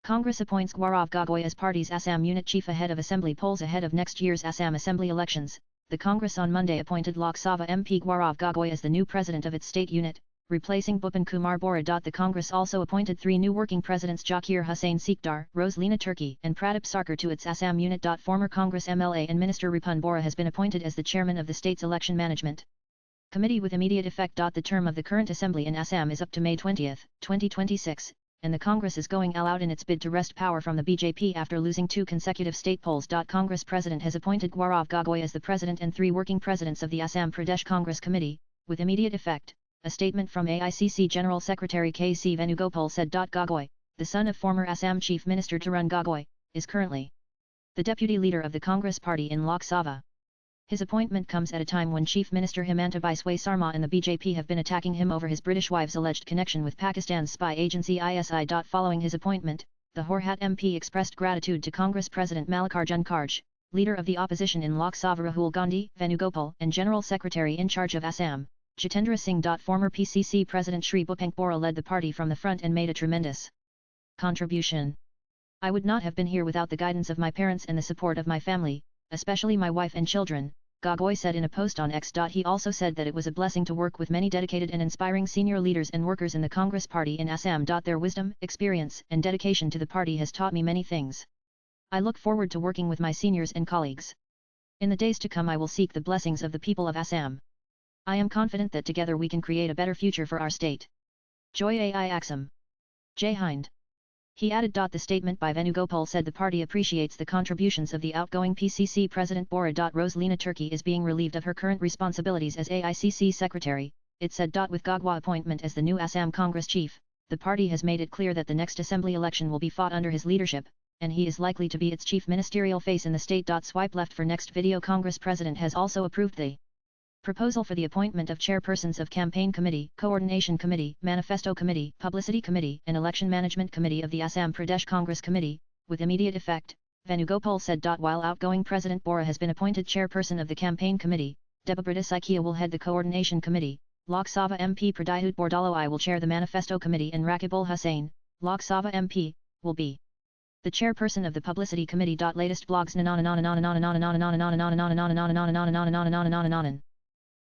Congress appoints Gaurav Gogoi as party's Assam unit chief ahead of assembly polls ahead of next year's Assam assembly elections. The Congress on Monday appointed Lok Sabha MP Gaurav Gogoi as the new president of its state unit, replacing Bhupan Kumar Bora. The Congress also appointed 3 new working presidents Zakir Hussain Sikdar, Rosalina Turkey and Pradip Sarkar to its Assam unit. Former Congress MLA and Minister Ripun Bora has been appointed as the chairman of the state's election management committee with immediate effect. The term of the current assembly in Assam is up to May 20, 2026, and the Congress is going all out in its bid to wrest power from the BJP after losing 2 consecutive state polls. Congress President has appointed Gaurav Gogoi as the president and 3 working presidents of the Assam Pradesh Congress Committee, with immediate effect. A statement from AICC General Secretary K.C. Venugopal said. Gogoi, the son of former Assam Chief Minister Tarun Gogoi, is currently the deputy leader of the Congress party in Lok Sabha. His appointment comes at a time when Chief Minister Himanta Biswa Sarma and the BJP have been attacking him over his British wife's alleged connection with Pakistan's spy agency ISI. Following his appointment, the Horhat MP expressed gratitude to Congress President Mallikarjun Kharge, leader of the opposition in Lok Sabha Rahul Gandhi, Venugopal and General Secretary in charge of Assam, Jitendra Singh. Former PCC President Shri Bhupen Bora led the party from the front and made a tremendous contribution. I would not have been here without the guidance of my parents and the support of my family, especially my wife and children, Gogoi said in a post on X. He also said that it was a blessing to work with many dedicated and inspiring senior leaders and workers in the Congress party in Assam. Their wisdom, experience and dedication to the party has taught me many things. I look forward to working with my seniors and colleagues. In the days to come I will seek the blessings of the people of Assam. I am confident that together we can create a better future for our state. Joy Ai Axam. Jai Hind. He added. The statement by Venugopal said the party appreciates the contributions of the outgoing PCC President Bora. Rosalina Turkey is being relieved of her current responsibilities as AICC Secretary, it said. With Gogoi appointment as the new Assam Congress chief, the party has made it clear that the next assembly election will be fought under his leadership, and he is likely to be its chief ministerial face in the state. Swipe left for next video. Congress President has also approved the proposal for the appointment of chairpersons of Campaign Committee, Coordination Committee, Manifesto Committee, Publicity Committee and Election Management Committee of the Assam Pradesh Congress Committee, with immediate effect, Venugopal said. While outgoing President Bora has been appointed chairperson of the Campaign Committee, Debabrata Saikia will head the Coordination Committee, Lok Sabha MP Pradihut Bordaloi will chair the Manifesto Committee and Rakibul Hussain, Lok Sabha MP, will be the chairperson of the Publicity Committee. Latest blogs.